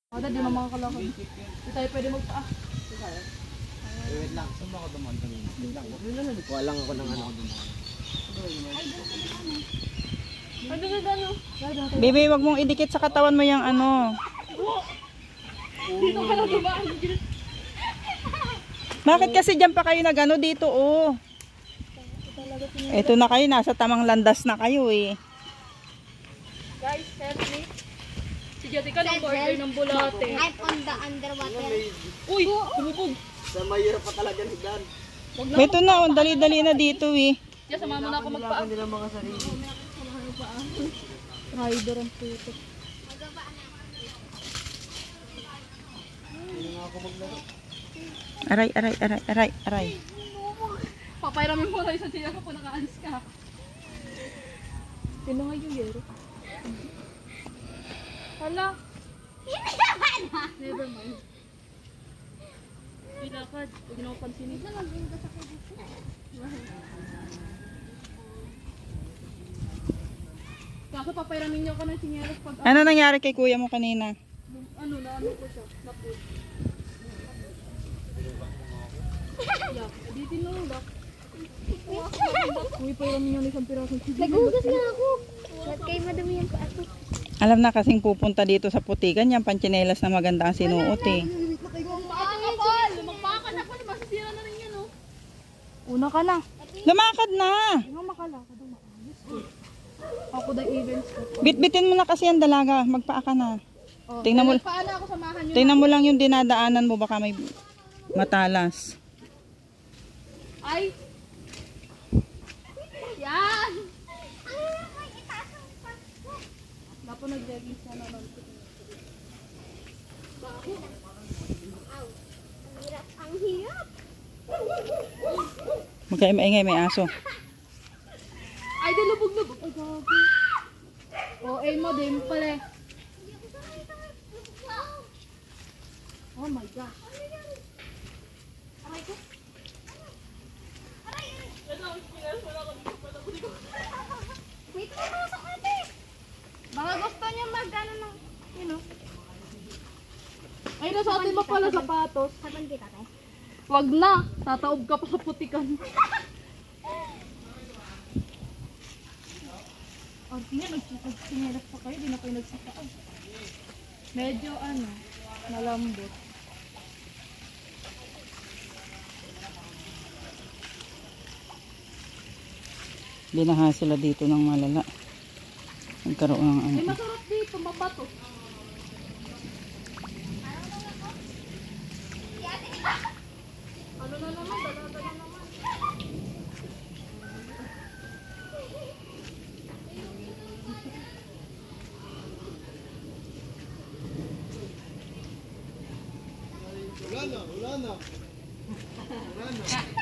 Ada din ang mga kalakad. Hindi tayo pwede magpaa. Wait lang. Saan ba ako dumaan kanina? Wait lang. Kuha lang ako ng ano. Ay, doon ano? Baby, wag mong idikit sa katawan mo yung ano. Dito ka na dumaan. Bakit kasi dyan pa kayo nagano dito, oh? Ito na kayo, nasa tamang landas na kayo eh. Guys, help me. Si Jessica nang order ng bulate. I'm on the underwater. Uy, lumubog. Sa mahirap pa talaga ni Dan. Ito na, oh, dali-dali na dito eh. Diyan, sama mo na ako magpaa. Nila mga sarili. Rider ang puto. Hindi nga ako maglaro. Aray, aray, aray, aray, aray. Papairamin mo tayo sa tiyan ko kung nakaalis ka. Tinangay yung yero. Hala. Never mind. Ilakad. Huwag na ako pansinin. Kaso papairamin niyo ako ng sinyeros pag Ano nangyari kay kuya mo kanina? ano ko siya. Naput. Yak. Dito na lang dak. Uy, pairamin niyo ng isang pirasong sige. Naghugas nga ako. Ba't kayo madumi yung paa ko? Alam na kasing pupunta dito sa putikan yan, panchinelas na maganda ang sinuot eh. Magpaka na po, masisira na rin yan, oh. Una ka na. Lumakad na! Hindi mo makalakad ang maayos. Ako the events ko. Bitbitin mo na kasi ang dalaga, magpaa ka na. Oh, Tingnan mo, paano ako samahan nyo? tingnan mo lang yung dinadaanan mo, baka may matalas. Ay! Yan! Dapat nag-jogging sana lang. Ang hirap. Magkaya maingay, may aso. Ay, di lubog-lubog. Ay, gagi. Oh, aim mo din pala. Oh my God. Aray ko. Wait mo na sa ate. Baka gusto niya mag-ano ng, you know. Ay, nasa atin mo pala sapatos. Saban kita tayo. Wag na. Tataob ka pa sa putikan. Oh, tingnan, nagsinelas pa kayo. Di na kayo nagsasaan. Medyo ano, malambot. Binaha sila dito ng malala. Nagkaroon ng ano. Ay, masarap dito, mabato. Ano na naman, dala-dala naman. Wala na.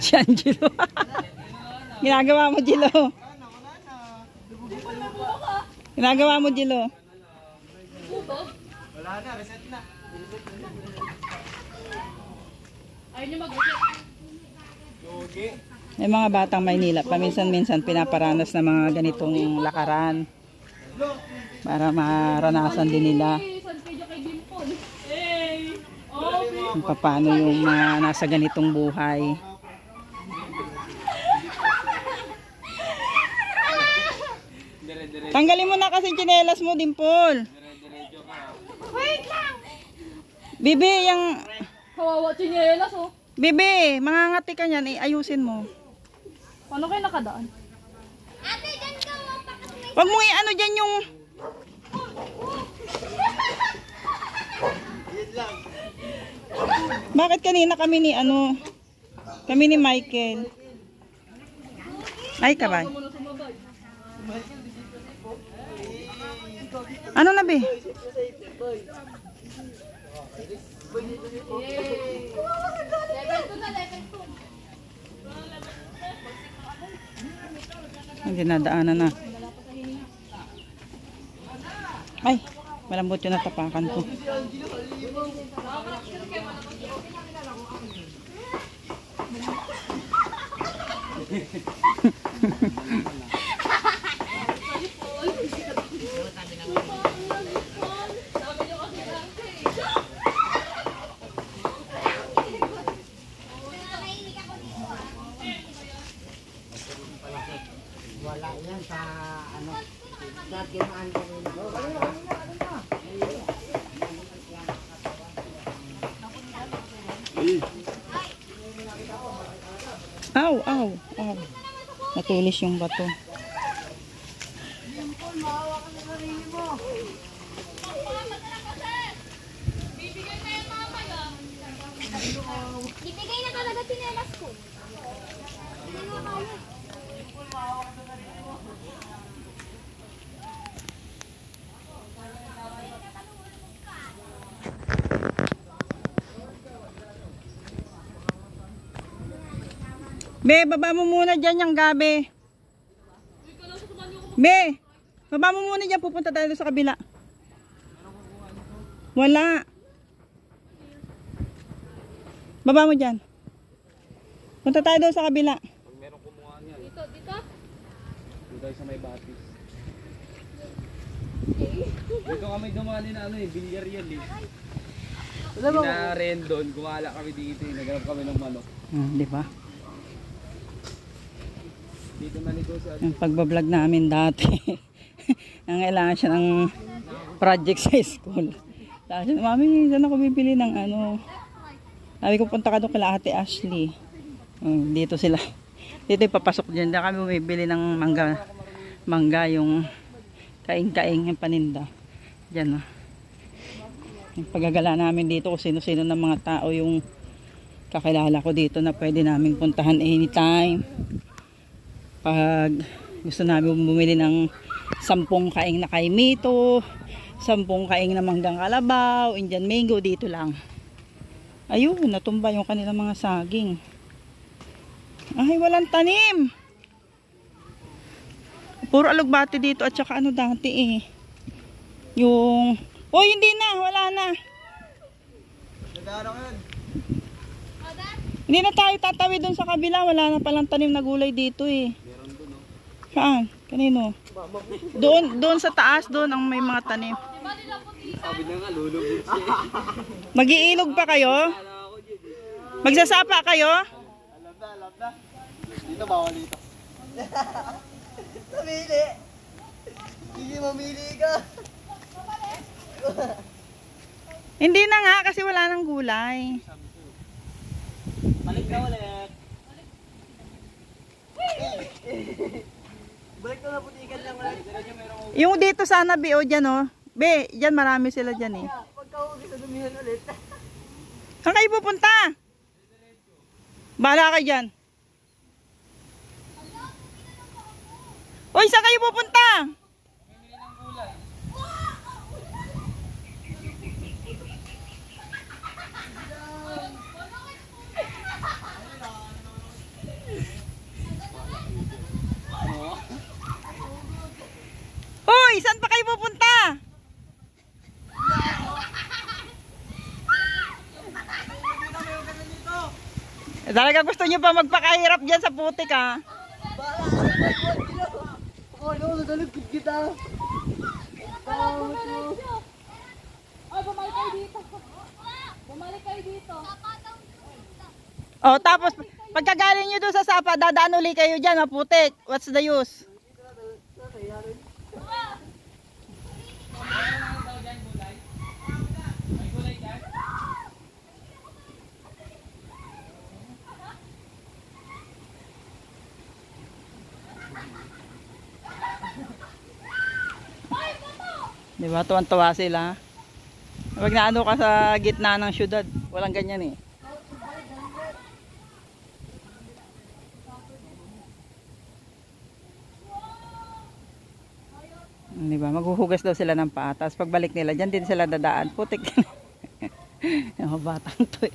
Yan, Jilo. Ginagawa mo, Jilo. Ginagawa mo, Jilo. Wala na, reset na. Ayaw niyo mag-reset. Okay. May mga batang Maynila, paminsan-minsan pinaparanas ng mga ganitong lakaran para maranasan din nila Hey, saan kayo kay Dimpon? Hey! Oh, kung paano yung mga nasa ganitong buhay. Tanggalin mo na kasi tsinelas mo, Dimple. Wait lang! Bibi, yung... kawawa tsinelas, oh. Bibi, mangangati ka niyan, ayusin mo. Paano kayo nakadaan? Ate, dyan ka mo. Pakas may... Wag mo i-ano dyan yung... Yun lang. Bakit kanina kami ni ano? Kami ni Michael. Ay ka ba? Muna sumabay. Ano na be? Yay! Level 2 na, level 2. Hindi nadaanan na. Ay, malambot yung natapakan ko. Aw, aw, aw. Natulis yung bato. Ibigay na talaga tinelas ko. Hindi na kaya. Be, baba mo muna dyan yung gabi. Be, baba mo muna dyan. Pupunta tayo sa kabila. Wala. Baba mo dyan. Punta tayo doon sa kabila. Pag meron kumuha niyan, Dito. dito tayo sa may batis. Dito kami dumali na bilyar yan eh. Sinaren doon, gumala kami dito eh. Naganap kami ng manok. Di ba? Dito naligo sa Yung pagbablog namin dati. Nangailangan siya ng project sa school. Sabi siya, Mami, saan ako bibili ng ano? Sabi ko, punta ka doon kila Ate Ashley. Dito sila. Dito papasok dyan. Diyan kami bumibili ng mangga. Mangga yung kaing-kaing yung paninda. Diyan. Yung paggagala namin dito kung sino-sino ng mga tao yung kakilala ko dito na pwede namin puntahan anytime. Pag gusto namin bumili ng 10 kaing na kaimito, 10 kaing na manggang kalabaw, Indian mango, dito lang. Ayun, natumba yung kanilang mga saging. Ay, walang tanim. Puro alugbati dito at saka ano dati eh. Yung... Oh, hindi na, wala na. Hindi na tayo tatawid dun sa kabila, wala na palang tanim na gulay dito eh. Saan? Kanino? Doon sa taas, doon ang may mga tanim. sabi na nga, lulubog siya. Mag-iilog pa kayo? Magsasapa kayo? Alam na. Dito bawal dito. Mamili. Sige, mamili ka. Hindi na nga kasi wala nang gulay. Balik ka ulit. Balik ka na, putikan lang ulit. Yung dito sana, Be, o dyan o. Be, dyan marami sila dyan eh. Pagka-uwi sa dumihan ulit. Saan kayo pupunta? Bahala kayo dyan. Uy, saan kayo pupunta? Uy, saan pa kayo pupunta? Talaga gusto niyo pa magpakahirap dyan sa putik ha? Ako, nadalagkit kita. Ay, bumalik kayo dito. Bumalik kayo dito. O, tapos pagkagaling nyo doon sa sapa, dadaan uli kayo dyan, maputik. What's the use? Diba, tuwan-tuwa sila. Pag naano ka sa gitna ng syudad, walang ganyan eh. Diba, maghuhugas daw sila ng paa. Tapos pagbalik nila, dyan din sila dadaan. Putik. Yung batang to eh.